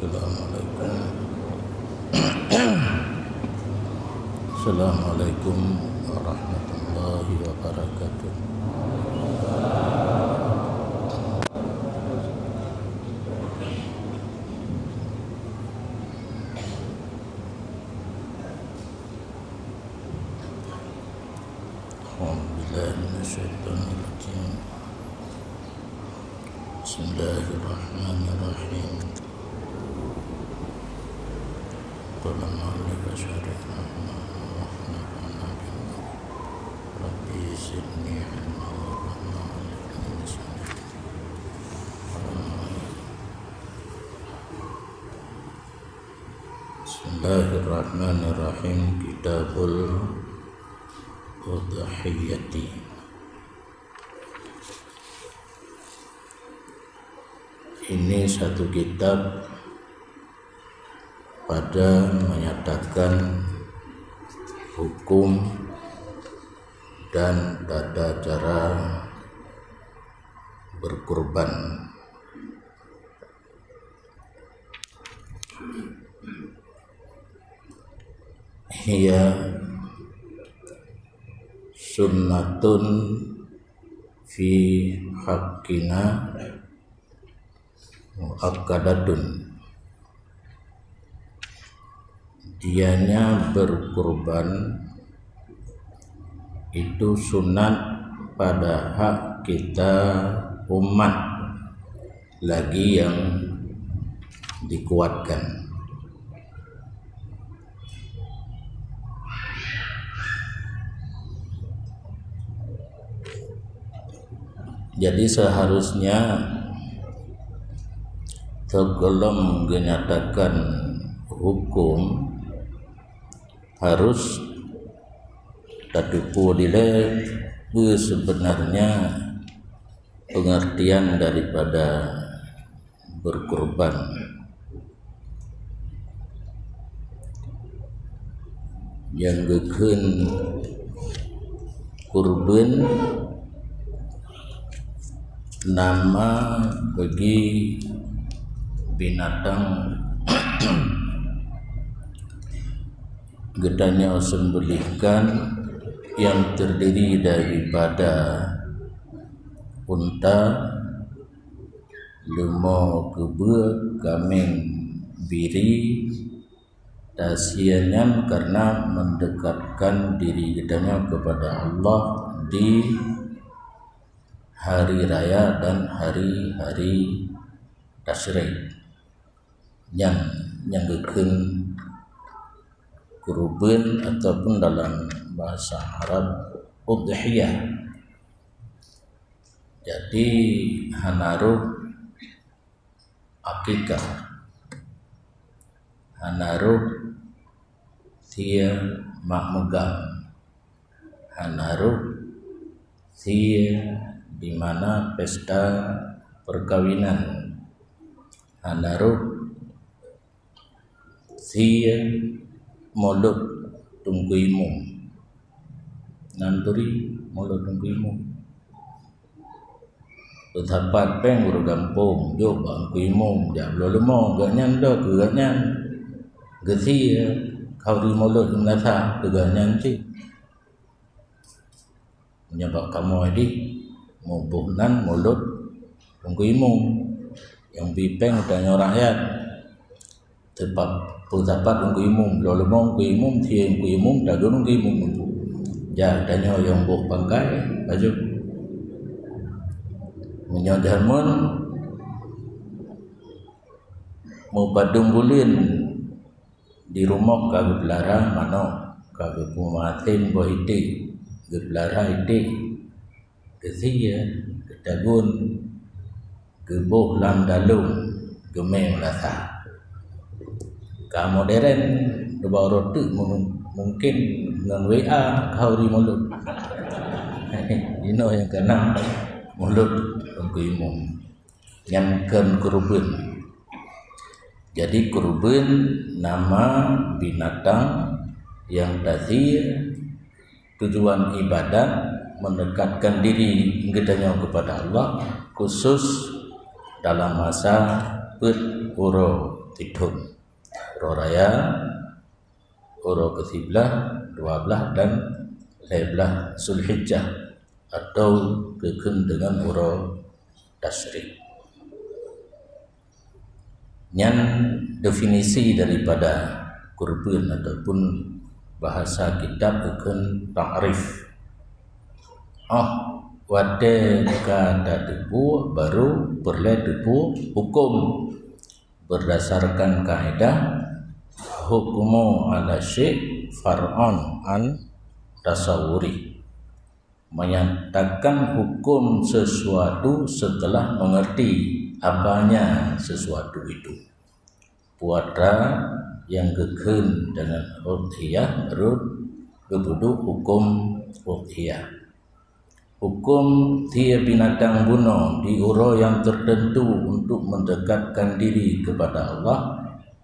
Assalamualaikum warahmatullahi wabarakatuh. Bismillahirrahmanirrahim. Bismillahirrahmanirrahim. Kitabul Udhiyati. Ini satu kitab pada menyatakan hukum dan tata cara berkurban. Hiya sunnatun fi haqqina muakkadatun. Dianya berkurban itu sunat pada hak kita umat, lagi yang dikuatkan. Jadi seharusnya sebelum menyatakan hukum harus tatupu dile sebenarnya pengertian daripada berkurban. Yang gekeun kurban nama bagi binatang gedanya sembelihkan yang terdiri daripada unta, lemau, kebe, kambing, biri, tasianyan karena mendekatkan diri gedanya kepada Allah di hari raya dan hari-hari tasyrik. Yang gekeun kurban ataupun dalam bahasa Arab udhiyah. Jadi hanaruh akikah, hanaruh sia mak megang, hanaruh sia di mana pesta perkawinan, hanaruh sia molot tungguimu, nanturi molot tungguimu. Tetapat peng uru gampung jo bangkuimu jablo lemo ganyan do ganyan gesi kau di molot nasa ganyan ci menyebab kamu adik mubuhnan molot tungguimu yang bipeng tanya rakyat sebab dapat tungguimu lo lemo tungguimu tiang tungguimu dagun tungguimu ja tanya yang buh bangkai baju menyodarmun mau badung bulin di rumah kagak belara mano kagak pumatin boh ide gebelara ide kesia kedagun gebuh lam dalung gemeng rasa ka modern debau roti mungkin dengan WA kau di mulut yang kena mulut tungguimu yang kurban. Jadi kurban nama binatang yang tadi tujuan ibadat mendekatkan diri gedanya kepada Allah, khusus dalam masa puro Tidhun, uro raya, uro ke-13, 12 dan 11 Zulhijjah atau kekun dengan uro Tashrik. Yang definisi daripada kurban ataupun bahasa kitab kekun ta'rif. Wade kada debu baru berle debu hukum berdasarkan kaidah hukumu ala syai' far'an an tasawuri, menyatakan hukum sesuatu setelah mengerti apanya sesuatu itu. Puatra yang kekun dengan udhiyah menurut kebudu hukum udhiyah. Hukum tiap binatang bunuh di uro yang tertentu untuk mendekatkan diri kepada Allah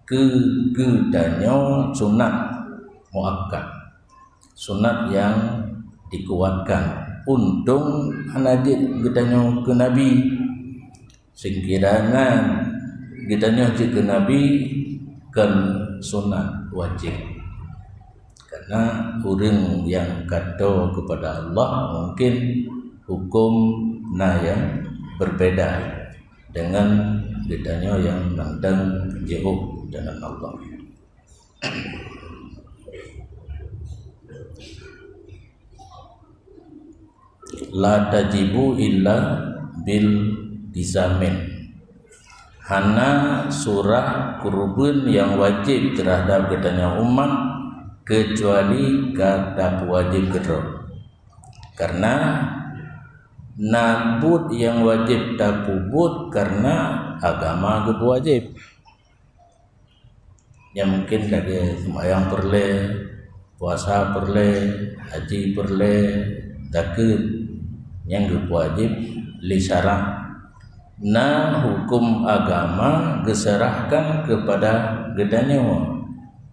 kegedanyo sunat muakkad, sunat yang dikuatkan. Untung anajit gedanyo ke Nabi, singkirana gedanyo ke Nabi kan sunat wajib. Karena orang yang kata kepada Allah mungkin hukum yang berbeda dengan bedanya yang nandang jauh dengan Allah. La tajibu illa bil dizamin. Hana surah kurban yang wajib terhadap bedanya umat kecuali kata wajib gedro. Karena nabut yang wajib tak pubut karena agama wajib. Yang mungkin lagi sembahyang perle, puasa perle, haji perle, zakat yang wajib li syara'. Nah hukum agama geserahkan kepada gedanyo.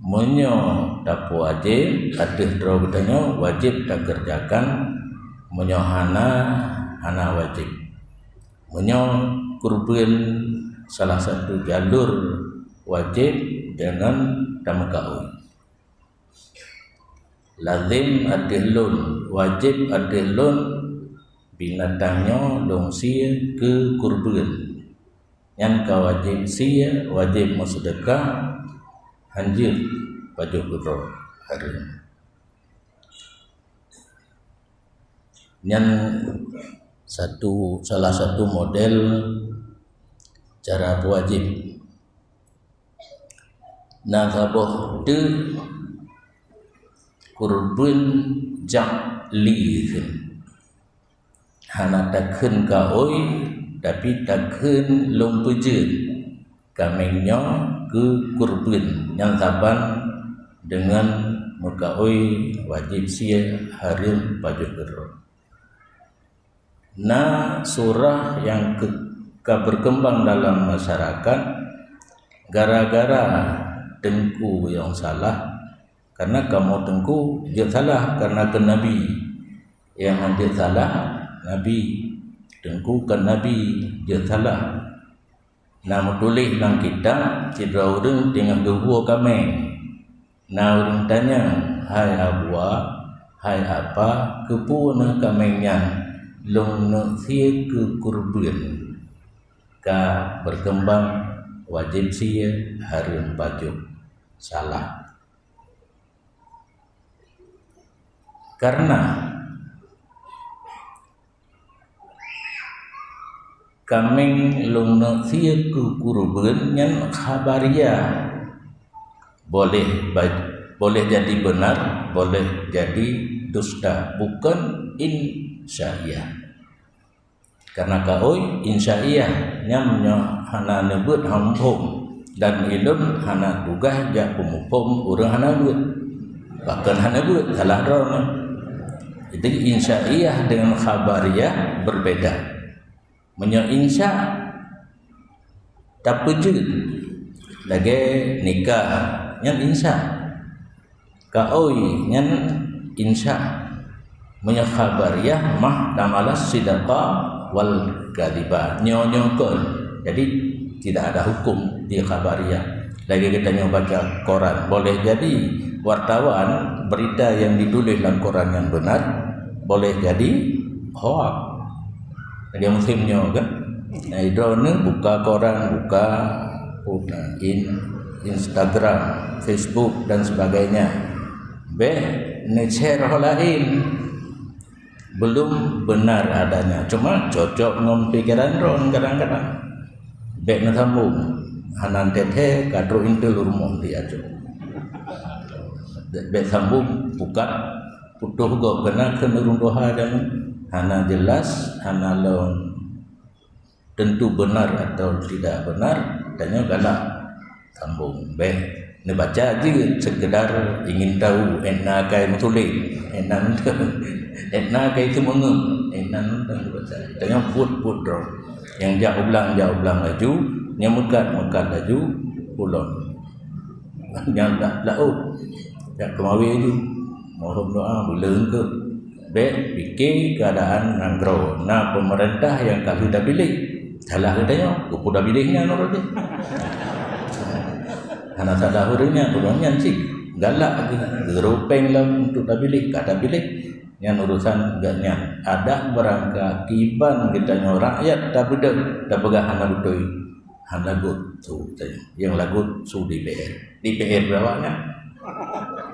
Menyo tak wajib ada draw gedanyo wajib tak kerjakan, menyo hana wajib. Menyo kurban salah satu jalur wajib dengan tamakaui. Lazim adilun, wajib adilun binatangnya longsi ke kurban. Yang kawajib sia wajib sedekah anjir baju gedro hari. Yang salah satu model cara wajib. Nah kaboh de kurban ja'lihin. Hana takhen kaoi tapi takhen lompejen kamengnya ke kurban yang saban dengan mukaoi wajib sia harim pajak gerok. Nah surah yang berkembang dalam masyarakat gara-gara tengku yang salah, karena kamu tengku dia salah karena ke Nabi yang dia salah Nabi tengku ke Nabi dia salah. Nah tulis dalam kitab cedera orang dengan dua kami. Nah orang tanya, hai abua, hai apa kepuna kamenya long sia ke kurban ka berkembang wajib sia harum pajuk salah. Karena kameng long sia ke kurban yang khabaria boleh jadi benar, boleh jadi dusta, bukan insya'iyah. Karena kaoi insya'iyah nyamnya hana nebut hampum dan ilun hana tugah jak pemupum orang hana buat, bahkan hana buat salah drone. Jadi insya'iyah dengan khabariyah berbeda. Menyo insya tak pejut lagi nikah yang insya kaoi yang insya menyakhabariyah mah damalas sidaqa wal kadhiba nyonyokon. Jadi tidak ada hukum di khabariyah lagi katanya baca koran. Boleh jadi wartawan berita yang ditulis dalam koran yang benar, boleh jadi hoax. Dia musimnya kan. Nah, drone buka koran, buka Instagram, Facebook dan sebagainya. Share lain belum benar adanya, cuma cocok dengan pikiran drone kadang-kadang. Nak sambung hanan teteh kadro intel rumah dia tu. Sambung buka putuh go kena rundoha dan hana jelas, hana lawan tentu benar atau tidak benar, tanya galak sambung ni baca je sekedar ingin tahu enak kai metulis enak kai itu mengem enak baca tanya put drone yang jauh ulang laju yang mekat laju pulang yang tak laut tak kemawi tu mohon doa bulan ke fikir keadaan nanggro. Nah, pemerintah yang kalau dah pilih salah katanya aku dah pilihnya orang dia anak salah hurinya turunnya sih galak gerupeng lah untuk dah pilih kata pilih yang urusan gaknya ada berangka kiban kitanya rakyat dah pegang anak betul lagu tu yang lagu su di PR berapa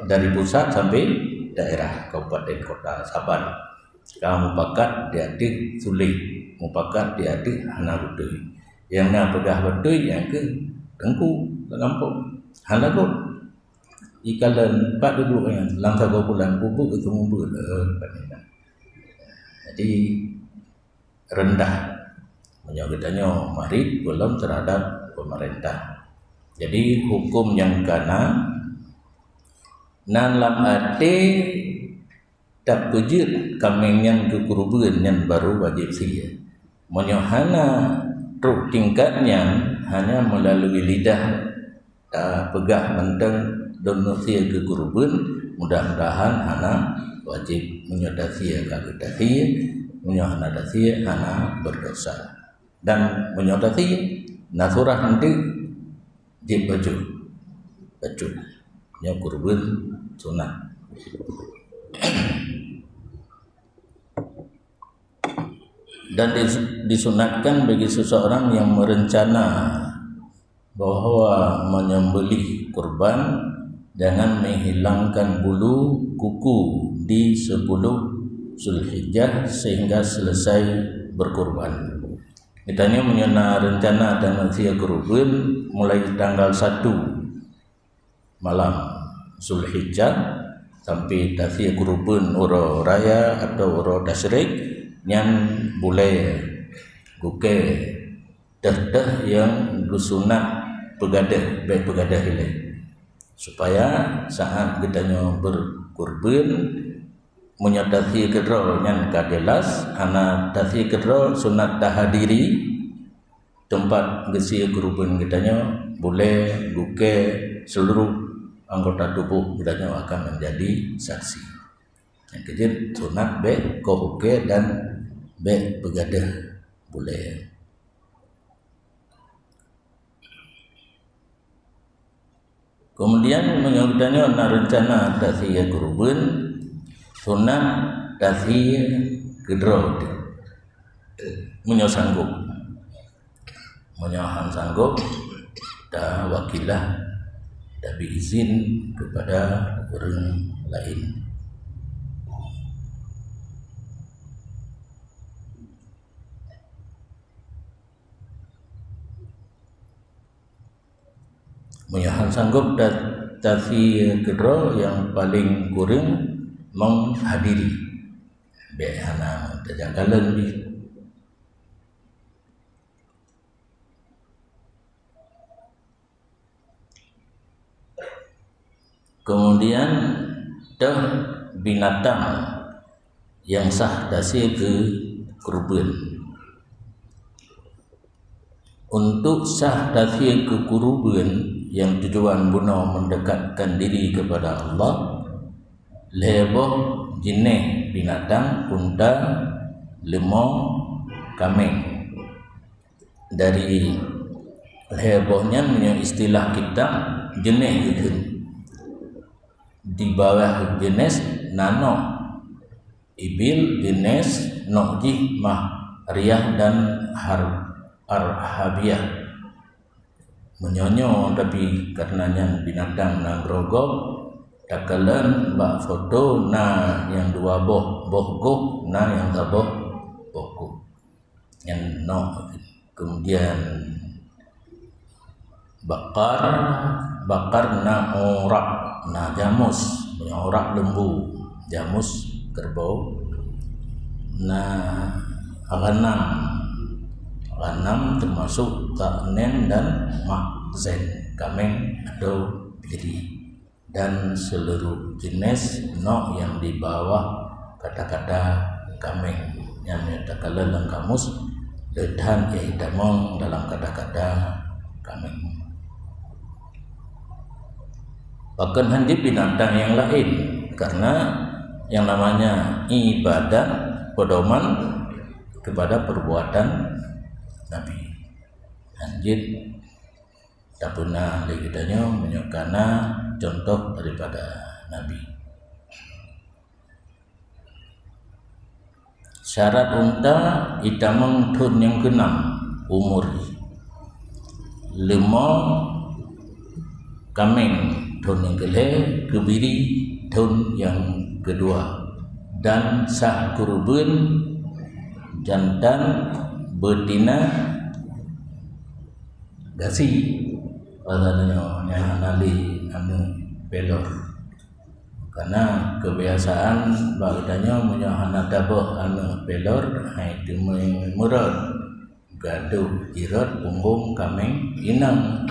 dari pusat sampai daerah kabupaten kota Sabah. Kamu pakat diadik sulit, mupakat diadik anak betul. Yang nak pegah betul yang ke tengku kampung. Halago ikalan 4 duduk yang langkah 2 bulan bubuk itu ngumpul. Jadi rendah menyebutnya mari belum terhadap pemerintah. Jadi hukum yang kena nalam ate tak pujud kami yang kekuruban yang baru wajib sia. Menyohana truk tingkatnya hanya melalui lidah tak pegah menteng donosia kekuruban, mudah-mudahan hana wajib menyodasi kagedasi menyohana hana berdosa dan menyodasi nasurah nanti di baju yang kurban sunat. Dan disunatkan bagi seseorang yang merencana bahwa menyembelih kurban dengan menghilangkan bulu kuku di 10 Zulhijjah sehingga selesai berkurban. Kitanya menyana rencana dan usia kurban mulai tanggal 1 malam Zulhijjah sampai tasya kurban uro raya atau uro tasrik yang boleh guke dah yang dusunat pegadah baik pegadah ini supaya saat kitanya berkurban menyatasi kedra yang kadelas anak tasya kedra sunat tahadiri tempat gesi kurban kitanya boleh guke seluruh anggota tubuh kitanya akan menjadi saksi. Yang kejut sunat baik kohuke dan baik pegadah boleh. Kemudian menyebutnya nak rencana tasya kurban sunat tasya kedra menyosanggup menyohan sanggup dah wakilah tapi izin kepada orang lain. Menyahan sanggup tapi kedua yang paling kurang menghadiri behana terjangkalan di kemudian dah binatang yang sah tasya ke kurban. Untuk sah tasya ke kurban yang tujuan guna mendekatkan diri kepada Allah, leboh jenis binatang unta, lemau, kambing dari hebohnya punya istilah kita jenis itu di bawah jenis nano ibil jenis nokji mah riah dan arhabiah menyonyo, tapi karenanya binatang nang grogok takalan bak foto na yang dua boh gok na yang taboh boh yang no. Kemudian bakar na orak na jamus, orak lembu, jamus kerbau, na ghanam termasuk taknen dan makzen, kameng atau biri, dan seluruh jenis no yang di bawah kata-kata kameng yang menyatakan dalam kamus ledhan yaidamong dalam kata-kata kameng. Bahkan hanya binatang yang lain, karena yang namanya ibadah pedoman kepada perbuatan Nabi. Anjir tak pernah kita menyokana contoh daripada Nabi. Syarat unta itamang thun yang keenam umur, lemah kameng thun yang kebiri thun yang kedua, dan sah kurban jantan betina gasi padanya nali anu pelor, karena kebiasaan bagdanya menyahana dabah anu pelor hai dimai murad gaduh jirat punggung kameng inang,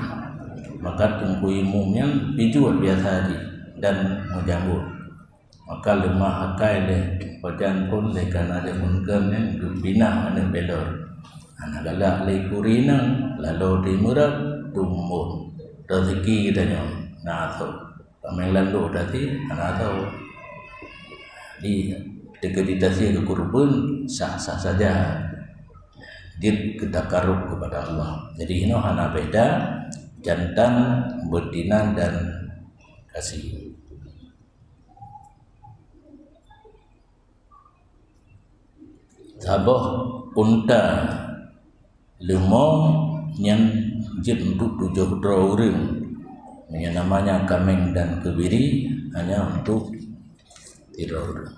maka tungku imumnya dijual biasa aja dan menjanggut, maka lemah akai deh pajan pun deh karena ada mungkin yang bina anu pelor anak galak lekurinang lalu dimurad tumun rezeki kitanya nah tahu kameng lalu tadi anak tahu di dekatitasi ke kurban sah-sah saja dia kita karub kepada Allah. Jadi ini hana beda jantan betina dan kasih. Sabah unta lemo yang jin untuk 7 orang yang namanya kameng dan kebiri hanya untuk 3 orang.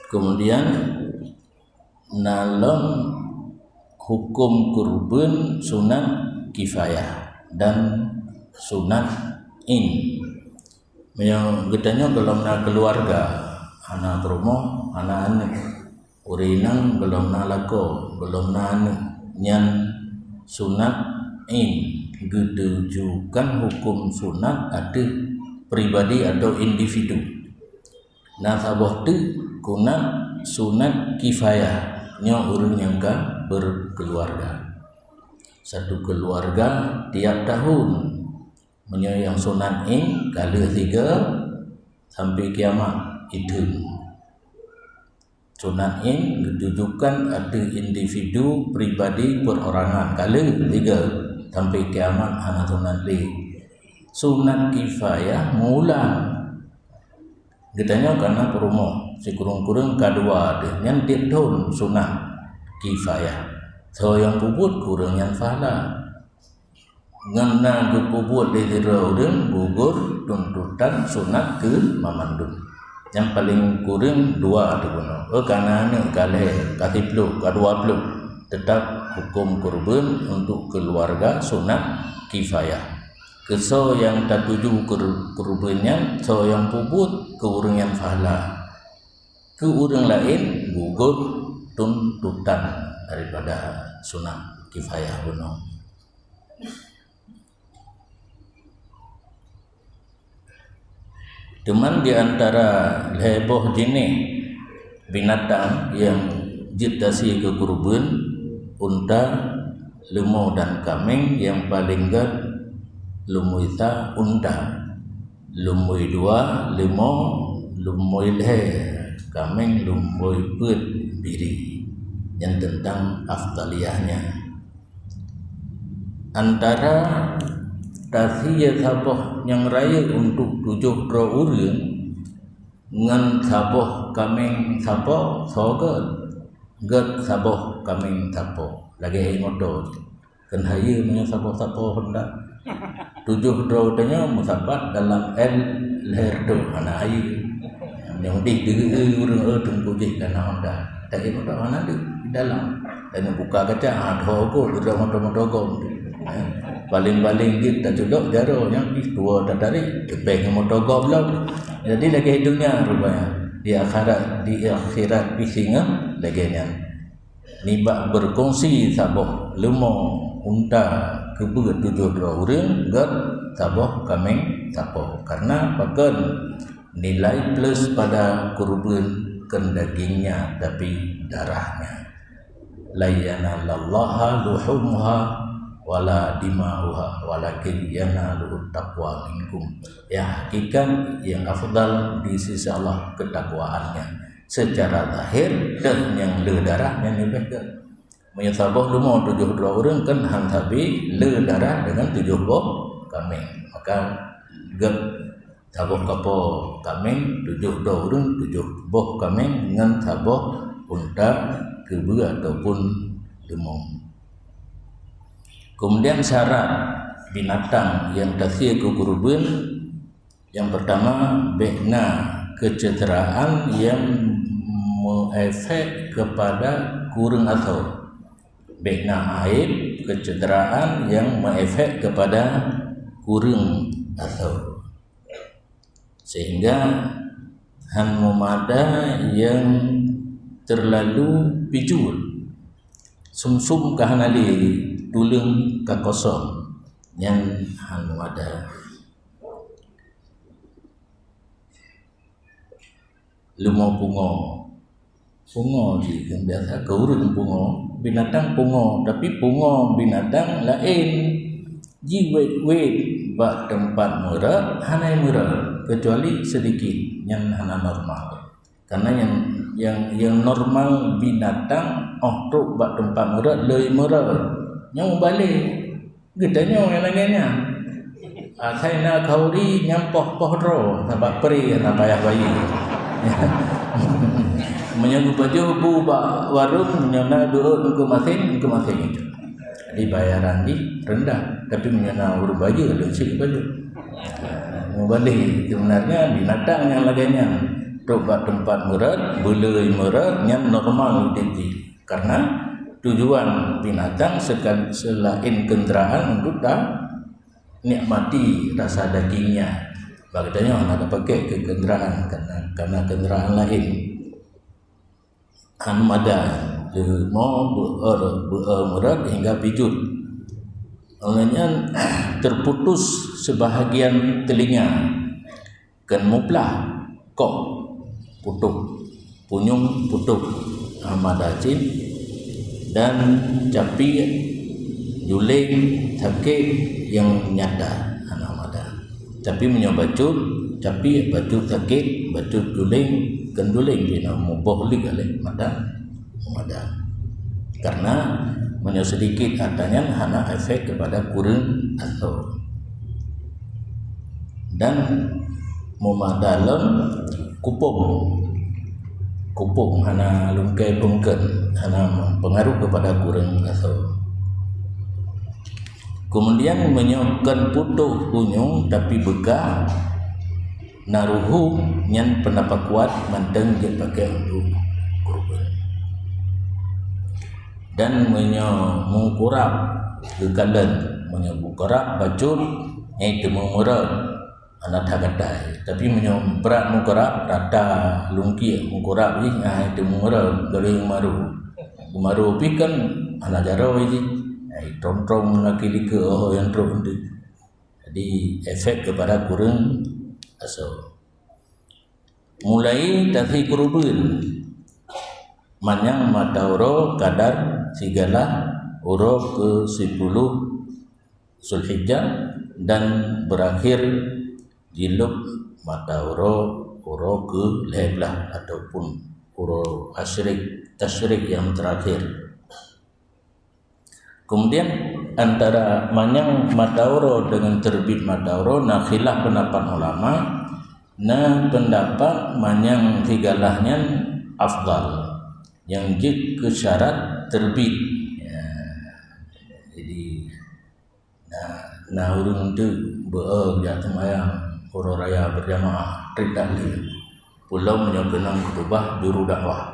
Kemudian dalam hukum kurban sunat kifayah dan sunat in. Yang gedanya belum na keluarga, anak rumah, anak anak, urinang belum na lako, belum na anak, nyan sunat in. Gedujukan hukum sunat ada pribadi atau individu. Nah sabah tu kunat sunat kifayah, nya orang yang berkeluarga. Satu keluarga tiap tahun menyayang sunat in kali 3 sampai kiamat itu. Sunat in ditujukan ada individu pribadi perorangan kali 3 sampai kiamat hana sunat li. Sunat kifayah mula getanya karena perumoh si kurung-kurung kedua ada yang tiap tahun sunat kifayah. So yang puput kurang yang fala ngana puput di diraudan gugur tuntutan sunat ke mamandun. Yang paling kurang 2 ada guna. Karena ni kali katiplu ke-20 tetap hukum kurban untuk keluarga sunat kifayah. Keso yang tak tuju kurbannya, so yang puput ke orang yang fala. Ke orang lain gugur tuntutan daripada sunat kifayah gunung. Teman di antara heboh jenis binatang yang jitasi ke kurban unta, lemau dan kameng, yang paling gad lemuita unta. lumoi dua, limo, lumoi le, kameng lumoi put biri, yang tentang afdaliyahnya. Antara tasiyah saboh yang raya untuk 7 urang ngan saboh kameng saboh soga get saboh kameng saboh lagi motor kan hayu punya saboh hendak 7 tanya musabat dalam leher tu ana hayu yang di urang tunggu je kana honda tak motor mana di dalam dan buka kaca ada ko urang motor baling-baling kita cudok jaro yang dua dari kepeng motor goblok. Jadi lagi hidungnya rupanya di akhirat pisinga laginya nibak berkongsi saboh lemo unta kebeut 7 urang gat saboh kameng saboh karena bahkan nilai plus pada kurban kan dagingnya tapi darahnya la yanalallaha luhumha wala dima'uha walakin yanaluhu taqwa minkum. Ya, hakikat yang afdal di sisi Allah ketakwaannya secara zahir dan yang le darahnya lebih ke menyabah lumau 7 urang kan hantabi le darah dengan 7 kameng. Maka gep sabah kapo kameng 7 urang 7 boh kameng dengan sabah unta kebu ataupun lemong. Kemudian syarat binatang yang tasiyah ke kurban yang pertama bekna kecederaan yang mengefek kepada kurang atau bekna aib kecederaan yang mengefek kepada kurang atau sehingga han memada yang terlalu pijul sumsum kahanali tulung ka kosong yang anu ada lumo pungo di kan biasa keurun pungo binatang pungo tapi pungo binatang lain jiwet bak tempat murah hanai murah kecuali sedikit yang hana normal karena yang normal binatang truk bak tempat murah lebih murah yang balik gedanya yang lainnya saya nak kauri nyampoh pohdro sabak peri na payah bayi menyagu baju bu warung menyana duit ke masing itu jadi bayaran di rendah tapi menyana urut baju ada isi baju mau balik sebenarnya binatang yang lainnya truk bak tempat murah belai murah yang normal tinggi karena tujuan binatang selain kendaraan untuk nikmati rasa dagingnya. Bagainya ada pakai ke kendaraan karena kendaraan lain. Anu ada mau murad hingga pijut. Olehnya terputus sebahagian telinga kan muplah kok putuk punyung putuk amadacin dan capi juling sakit yang nyata anak ada tapi menyobacut capi batu sakit batu juling kenduling bina mubohlik oleh mata karena sedikit adanya hana efek kepada kurun atau dan memadalon kupung hana lungkai bungken hana pengaruh kepada kurang atau kemudian menyokkan putuh punyung tapi begah naruhu nyan pendapat kuat mandeng dia pakai untuk kurban dan mengkurap kekalan menyobukurap bacun itu mengurap anak tagadai tapi berat mengkurap rata lungki mengkurap ni itu mengurap dari maru pikan anak jaro ini trom lagi ke yang trom itu jadi efek kepada kurang asal mulai dari kurban manyang matauro kadar sigala uro ke 10 Zulhijjah dan berakhir jilub mata uro ke lebelah ataupun uro tasyrik yang terakhir. Kemudian antara manyang madauro dengan terbit madauro na khilaf pendapat ulama, na pendapat manyang tigalahnya afdal yang jik ke syarat terbit ya. Jadi na urung tu beerja semayang uro raya berjamaah tidak li pulau menyokenang kutubah juru dakwah.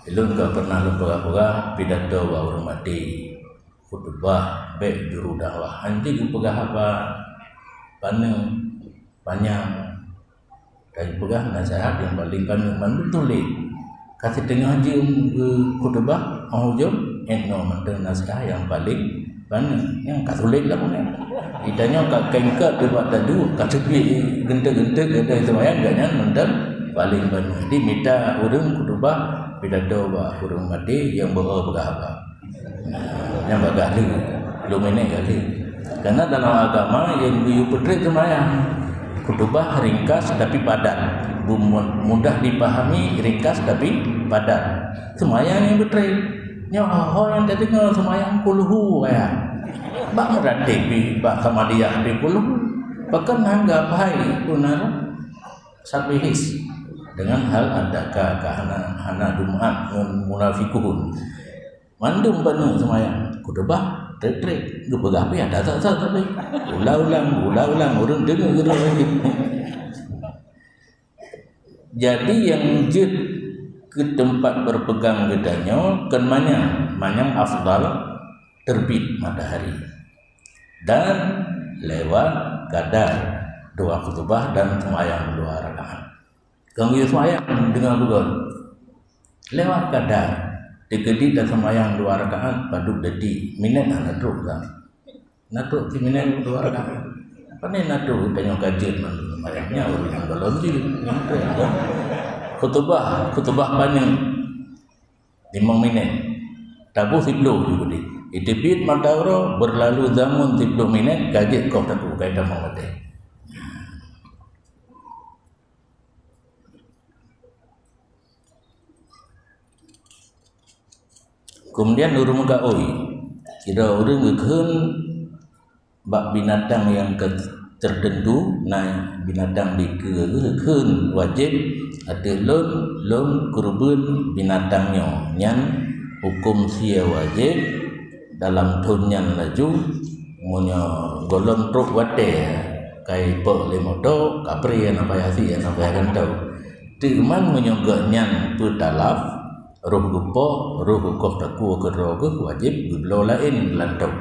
Ilun ka pernah lepegah-pegah pidato wa urang mati khutbah be juru dakwah anjing pegah apa panjang dari pegah nasihat yang paling panjang betul kasih tengah je khutbah hujung eno mantan nasihat yang paling panjang yang katolik lah pun idanya ka kengka debat tadu kacepi gente-gente ada semayang ganyan mantan paling banyak. Jadi minta urang khutbah pidato ba urang mati yang pegah apa yang bagali belum ini kali karena dalam agama yang diupetri semayang khutbah ringkas tapi padat, mudah dipahami, ringkas tapi padat. Semayang yang betri nyoho yang tadi ngel semayang kulhu ya bak merati bak samadiyah di kulhu bahkan anggap hai punar sabihis dengan hal adaka hana dumat munafikun mandum penuh semayang khutbah trik gepegah pi ada tak tapi ulang urang dengar lagi. Jadi yang jid ke tempat berpegang gedanya kan manyang afdal terbit matahari dan lewat kadar doa khutbah dan semayang 2 rakaat. Ganggu semayang dengan bukan lewat kadar dikedi dan semayang 2 rakaat paduk dedi minit natruk kan natruk di minit 2 rakaat apa ni natruk tanya kajian semayangnya orang balon je khutbah panjang 5 minit tabuh 10 juga di itibit matahari berlalu zaman 10 minit kajian kau tak kaitan mawate. Kemudian urung muka kira urung gekeun bak binatang yang tertentu nah binatang dikeun wajib ada lon kurban binatangnya nyan hukum sia wajib dalam tunyan laju munyo golon truk wate kai po lemoto kapri ana bayasi ana bayagan tau timan munyo nyan putalaf roh gupo roh gukoh taku roh wajib gublo lain lantau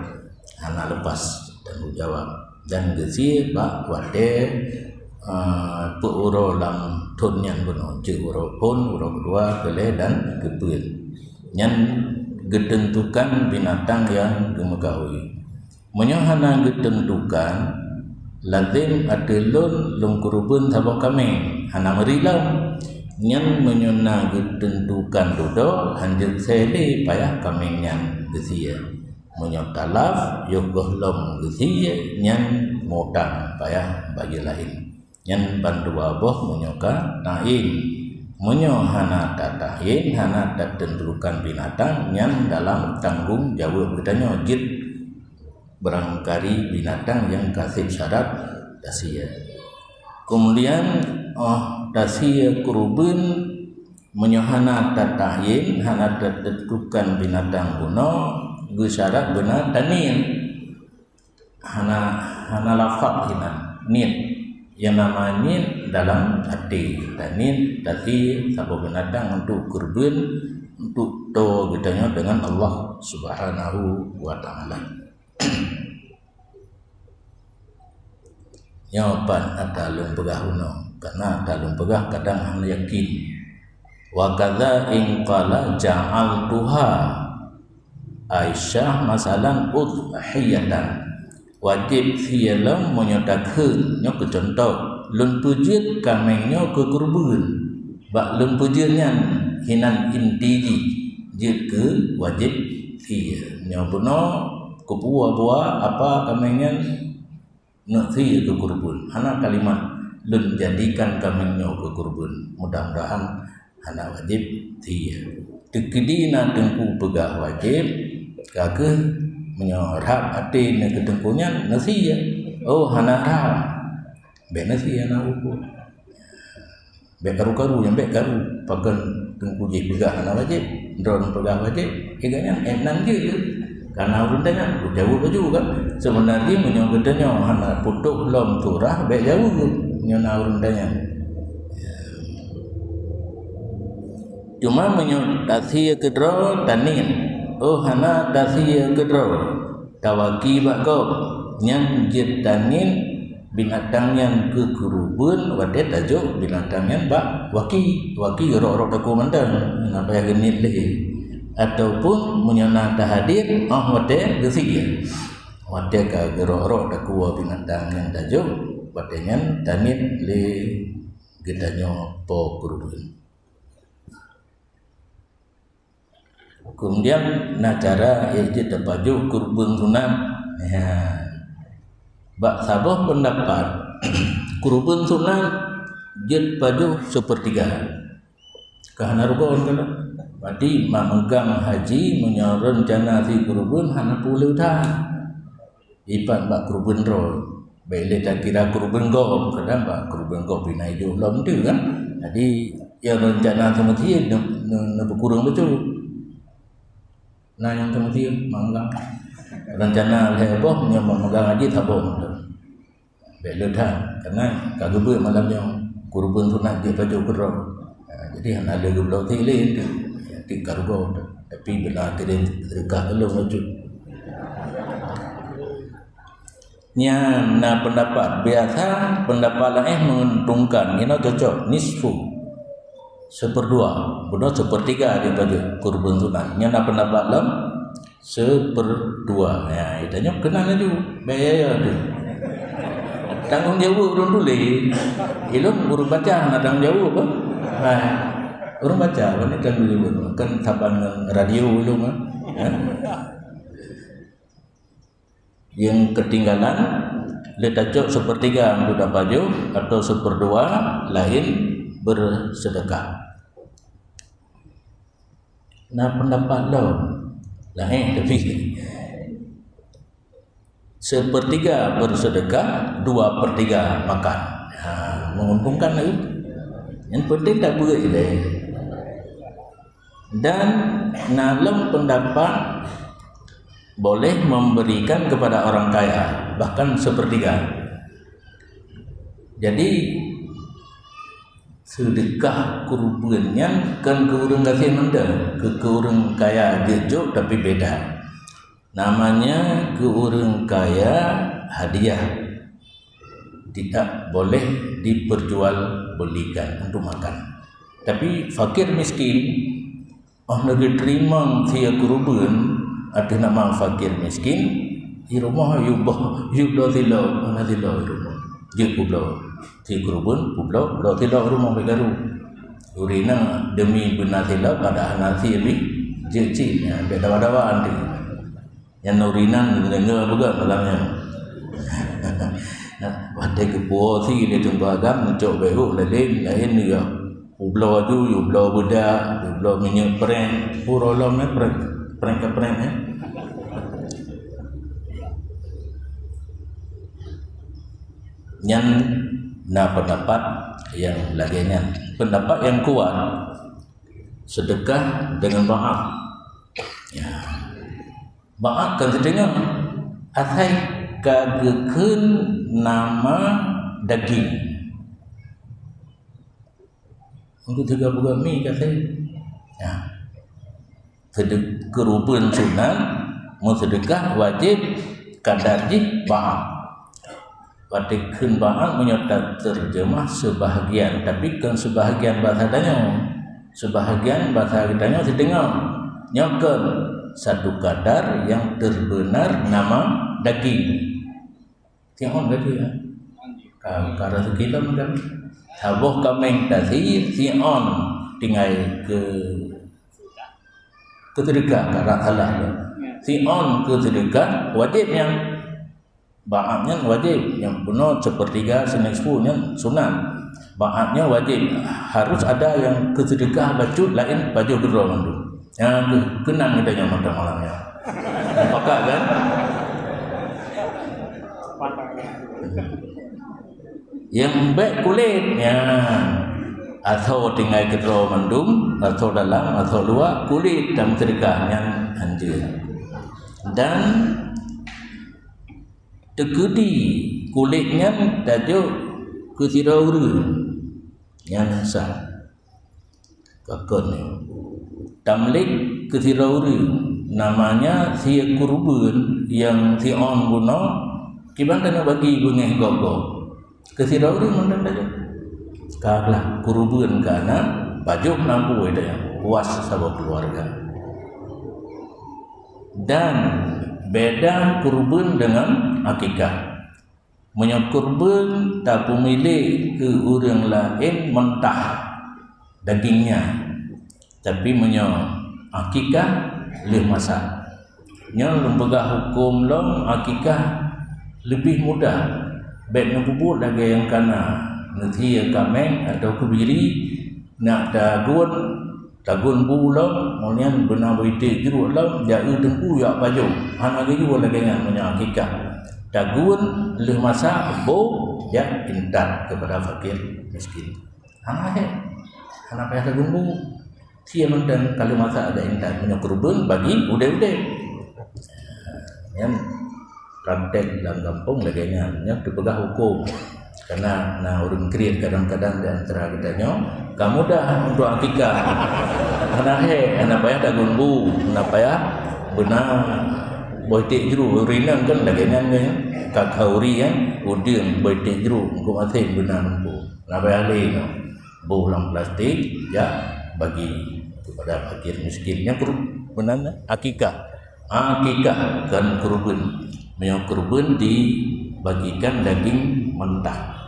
anak lepas dan jawab dan gesi bak wate uro lam tunyan buno je uro kedua kele dan kepun nyan getentukan binatang yang gemegawi menyohana getentukan lazim adelun lungkurubun sabok kami hana merilau nyan menyona getentukan dodo hanjil sele payah kami nyan gesia menyot talaf yogoh lom gesia nyan modang payah bagi lain nyan bandu aboh menyoka tain menyo hana tatain hana tentukan binatang nyan dalam tanggung jawab bedanya jid berangkari binatang yang kasih syarat dasia. Kemudian dasia kurubun menyohana tatayin hana tentukan binatang kuno syarat benar tanin hana lafaz nit yang namanya dalam hati tanin tadi sabo binatang untuk kurban untuk to gedanya dengan Allah Subhanahu wa taala. Nyapan atalung pegah uno karena atalung pegah kadang hang yakin wa kadza in qala ja'altuha Aisyah masalan udhiyatan wajib fialam menyodakeun nya ke contoh lun pujud kamengnya ke kurban bak lun pujudnya hinan intiji jid ke wajib fia nya puno ku buah apa kamengnya nasi ke kurban. Hana kalimat lun jadikan kamenyo ke kurban. Mudah-mudahan hana wajib tiya. Tekidina tengku pegah wajib kake menyorap hati ne ketengkunya nasi ya. Oh hana rap. Be nasi hana ukur. Be karu-karu yang be karu pagan tengku je pegah hana wajib. Drone pegah wajib. Iganya enan je. Karena urun tanya jauh baju kan. Sebenarnya menyogedanya hana putuk lom turah be jauh menyona urun tanya. Cuma menyotasi kedro tanin. Oh hana tasi kedro tawaki bako yang jet tanin binatang yang ke kurubun wadet tajuk binatang yang bak waki rok daku mandang apa yang genit lagi ataupun menyona tahadir wadet gesi wadet ka rok daku binatang yang tajuk wadenyan tanin le gedanyo po kurubun. Kemudian cara iaitu terpaju kurban sunat. Ya. Bak sabah pendapat kurban sunat jet paju sepertiga. Kahana rugon kana. Berarti memegang haji menyarencana si kurban hana puluh dah. Ipan bak kurban ro. Bele tak kira kurban go kadang bak kurban go pinai jo lom tu kan. Jadi yang rencana semestinya ne berkurang betul. Nah yang kemudian manggang rencana heboh yang memegang haji tabung beledah karena kagubur malam yang kurban sunat dia baju kerok. Jadi hanya ada gublau tili di kargo tapi bila tidak dekat belum wujud. Nya na pendapat biasa pendapat lain menguntungkan ini cocok nisfu seperdua, benar sepertiga dia baju kurban sunat. Nya nak pendapat lam seperdua. Ya, itanya kenal aja, biaya tu. Tanggung jawab urun dulu. Ilmu urun baca, nak tanggung jawab apa? Urun baca, mana tanggung jawab? Kan taban radio ulung. Yang ketinggalan letak sepertiga untuk baju atau seperdua lain bersedekah. Nah pendapat lo lain tapi sepertiga bersedekah, 2/3 makan. Menguntungkan lagi. Yang penting tak berat je. Dan dalam pendapat boleh memberikan kepada orang kaya bahkan sepertiga. Jadi sedekah kurbannya kan ke orang kasih menda ke orang kaya jejuk tapi beda namanya ke orang kaya hadiah tidak boleh diperjualbelikan untuk makan tapi fakir miskin negeri terima sia kurban ada nama fakir miskin di rumah yubah tilo rumah je pulau si kurban pulau tilo rumah begaru urina demi benar tilo pada nasi lebih je beda-beda nanti yang urina dengar juga malamnya pada kepuo si dia tembaga mencok beru lain dia pulau tu pulau budak pulau minyak pren purolom pren yang pendapat yang lainnya pendapat yang kuat sedekah dengan maaf ya maaf kan sedengah asai kagekeun nama daging untuk 3 mi kasih ya sedekah kurban sunat mau sedekah wajib kadar ji maaf Watikun bahang menyerta terjemah sebahagian tapi kan sebahagian bahasa danyo sebahagian bahasa danyo sedengah nyokan satu kadar yang terbenar nama daging tiang berarti ya karena sekitar macam saboh kameng tadi tiang tinggal ke sedekah karena salah tiang ke sedekah wajib yang Ba'atnya wajib, yang penuh sepertiga senisfunya sunat. Ba'atnya wajib, harus ada yang kesedekah baju lain baju gerol mandu. Yang kenang kita yang makan malamnya. Apakah kan? Yang baik kulitnya, atau tinggal gerol mandum, atau dalam, atau luar kulit dan sedekahnya anjir. Dan tegedi kulitnya tajuk kesirauri yang sah kakon tamlik kesirauri namanya si kurban yang si on guna kiban tanya bagi bengeh gogo kesirauri mana tajuk kaklah kurban karena baju nampu ada yang puas sama keluarga. Dan beda kurban dengan akikah. Menyo kurban tak pemilik ke orang lain mentah dagingnya, tapi menyo akikah lebih masak. Nyo lembaga hukum long akikah lebih mudah. Baik nak bubur lagi yang kana nanti yang kameng atau kebiri nak dagun bulan kemudian benar berita jeruk lam jauh tengku yak baju anak juga lagi dengan menyakitkan dagun leh masa bo ya intan kepada fakir miskin anak payah dagun bu sia mendan kalau masa ada intan menyakurban bagi udah yang praktek dalam kampung lagi yang dipegah hukum. Karena orang kriat kadang-kadang di antara kita kamu dah untuk akikah anak payah tak gunbu anak payah benar boitik jeru rinang kan lagi kakauri kan udian boitik jeru aku masih benar mampu anak payah lain bohlam plastik ya bagi kepada fakir miskinnya benar akikah kan kurban yang kurban dibagikan daging mentah.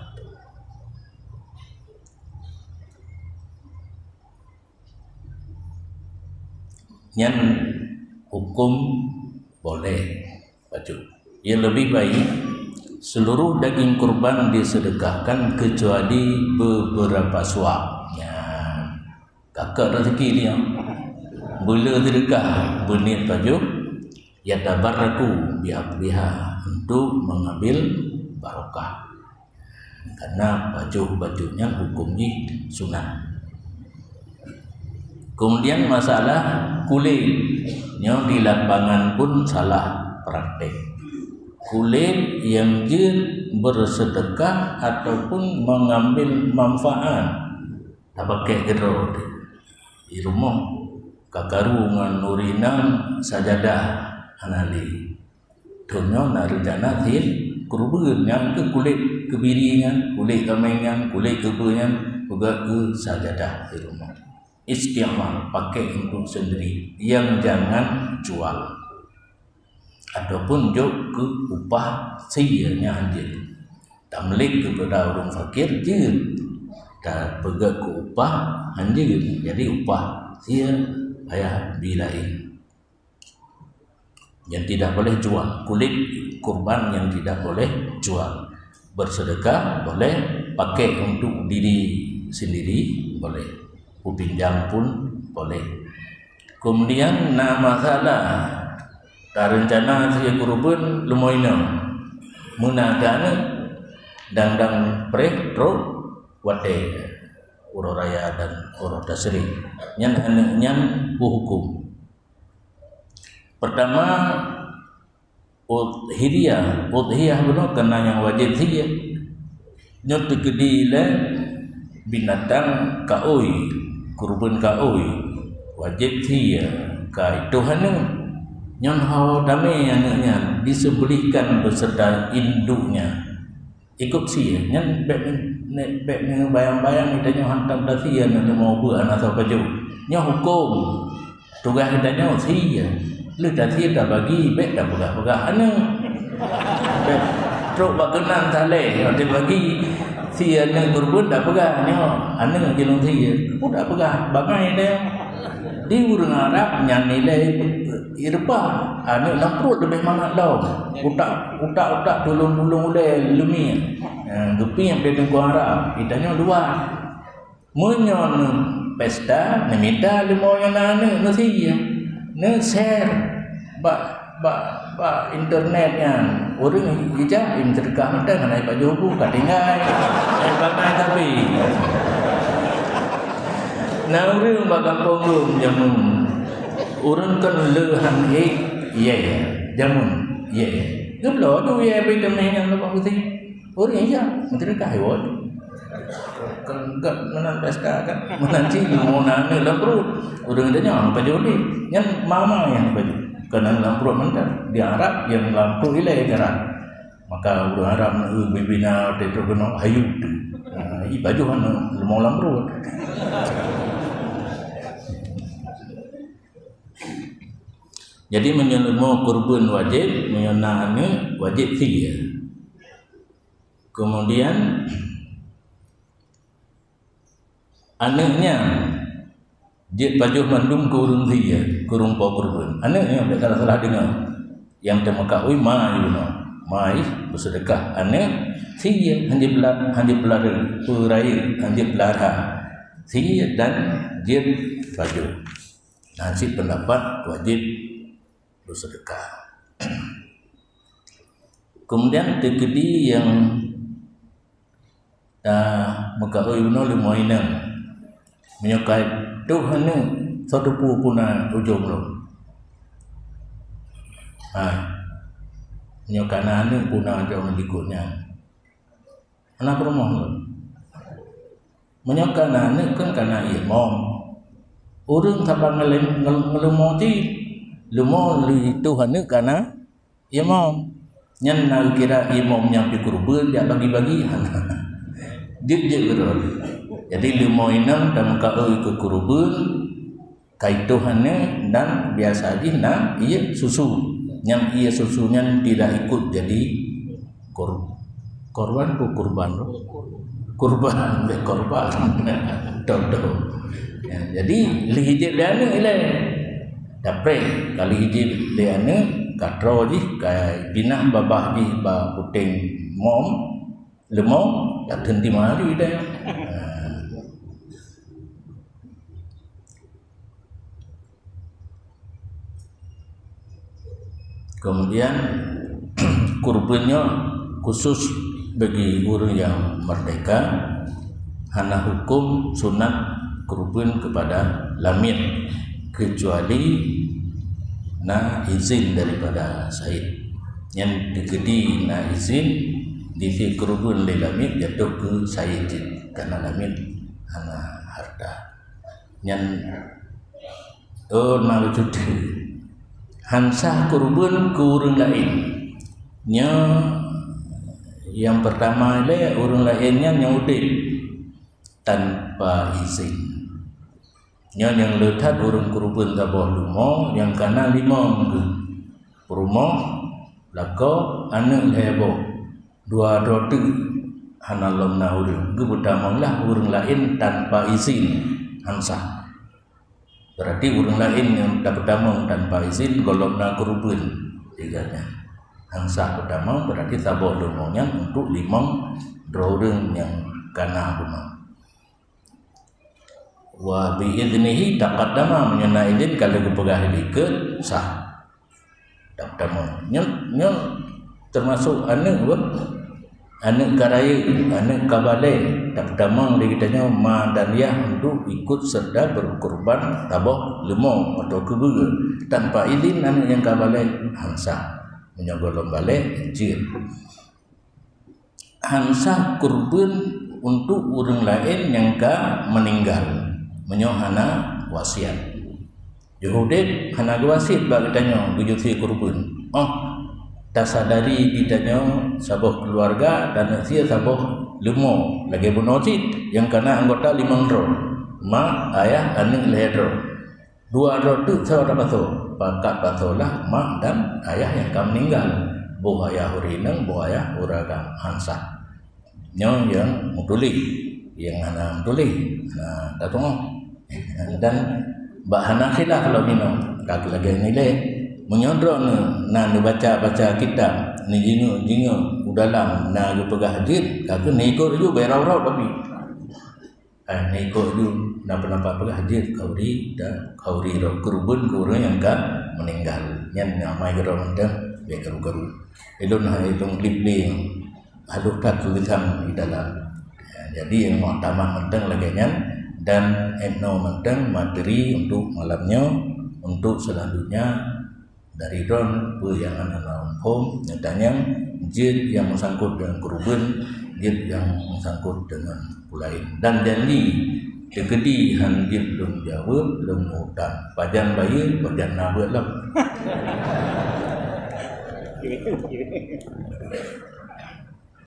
Yang hukum boleh baju. Yang lebih baik seluruh daging kurban disedekahkan kecuali beberapa suap. Ya, kakak rezeki dia. Bila sedekah berniat baju, ya tabarraku biha untuk mengambil barokah. Karena baju-bajunya hukumnya sunat. Kemudian masalah kulitnya di lapangan pun salah praktek. Kulit yang bersedekah ataupun mengambil manfaat tak pakai gerod di rumah kakarungan nurinan sajadah anali donyo narjana tin kurban yang ke kulit kebirinya kulit kamengan kulit kebengan juga ke sajadah di rumah istiamal pakai untuk sendiri yang jangan jual ataupun jok ke upah sianya anjir tamlik kepada orang fakir je dan pegak ke upah anjir jadi upah sia ayah bilain yang tidak boleh jual kulit kurban yang tidak boleh jual bersedekah boleh pakai untuk diri sendiri boleh pinjam pun boleh. Kemudian masalah rencana saya kurban lumoino munagana dang pretro wate uroraya dan urodasri nyan hukum. Pertama udhiyah benar kena yang wajib hiyah nyot kedile binatang kaoi kurban kaoi wajib hiyah kai Tuhan nyon hau dame anaknya disembelihkan beserta induknya ikut sih nyan bek bayang-bayang kita hantam tasian nak mau buat atau baju nya hukum tugas kita nya sih lu tadi dah bagi bek dah pegah anak bek truk bakenan tale ada bagi si anak kurban dah pegah nya anak gelong sih aku dah pegah bangai dia Jadi orang Arab yang nilai irpa, anak lamprut lebih mana dah. Utak tulung oleh lumi. Gepi yang dari Arab, itanya luar. Menyon pesta, nemita limo yang nane nasi, ne share, ba internetnya. Orang ija imterkah nanti nganai Pak Jobu, katingai, bagai tapi. Nah orang bagang punggung jamun, orang kan lehan iya jamun iya. Geblo tu iya bidamnya yang lepas putih. Orang iya menteri kahwat. Kan enggak menan pesta kan, menanti mau nane lampru. Orang dia nyam Pak Jobu ni, yang mama yang Pak Jobu. Kerana lampru mentah di Arab yang lampru ilai gerak. Maka orang Arab bibina tetap kena hayu tu. Baju kan mau lampru. Jadi menyelemu kurban wajib, menyonahnya wajib tiga. Kemudian anaknya dia baju mandum kurun tiga, kurung po kurban. Anaknya tidak salah dengar. Yang termakui mai bersedekah. Anak tiga hanya belar perai, hanya belara tiga dan dia baju. Nasib pendapat wajib bersedekah. Kemudian tekedi yang mengkau ibnu limoinang menyukai Tuhan ni satu puna ujung lo. Menyukai nani puna ujung dikutnya. Anak rumah lo. Menyukai nani kan karena imam. Orang sabang ngelemoti Lumo li Tuhan ni karena imam. Yang nak kira imam yang dikurban dia bagi-bagi. Dia betul. Jadi lumo inang dan kau ikut kurban kait Tuhan ni dan biasa aja nak ia susu. Yang ia susunya tidak ikut jadi korban ku kurban. Kurban. Dodo. Jadi lihijit dia ni ilai. Dapre kali hiji leane katro ji kai binah babah ji ba puting mom lemong dak henti mari dah. Kemudian kurbannya khusus bagi orang yang merdeka, hana hukum sunat kurban kepada lamit kecuali na izin daripada Said. Yang dikedi na izin di fi kurban le lamit jatuh ke Said karena lamit hana harta. Yang na cuti hansah kurban ke orang lain. Yang pertama le orang lainnya nyaudik tanpa izin. Yang letak orang kurban tabah lumo yang kana lima rumah lako anak hebo dua roti hanalom na orang gebudamanglah orang lain tanpa izin hansah. Berarti orang lain yang dapat damang tanpa izin golong na kurban tiganya hansah berdamang berarti tabah lumonya untuk lima orang yang kana rumah. Wa biidnihi taqaddama menyana izin kalau kepegah diket sah taqaddama nya termasuk anak karaya anak kabale taqaddama dikitanya ma dan ya untuk ikut serta berkorban tabah lemong atau kebuga tanpa izin anak yang kabale hansah menyogolong balik jin hansah kurban untuk orang lain yang meninggal menyohana wasiat. Yahudi hana wasiat bagi tanya bujuti kurban. Tak sadari ditanya sabah keluarga dan sia sabah lemo lagi bunocit yang kena anggota 5 ro. Ma ayah anak lehro. 2 ro tu saudara pato. Pakat patolah mak dan ayah yang kam meninggal. Bu ayah urinang, bu ayah uraga hansa. Yang mutuli yang hana mutuli. Nah, datang dan bahana khilaf kalau minum kaki lagi nilai menyodron na baca kitab ni jingo udalam na pegah hadir kaki neko ju berau-rau tapi neko ju na penampak pegah hadir kauri dan kauri kurban kurang yang kan meninggal nyan amai gero mendang be garu-garu elon hitung liple haluk tak tulisan di dalam jadi yang muhtamah mendang lagi nyan dan eno mendang materi untuk malamnya untuk selanjutnya dari ron yang anak home nyatanya jin yang bersangkut dengan kurban jin yang bersangkut dengan lain dan janji dekedi hanjin belum jawab belum utang pajan bayi pajan nabat lah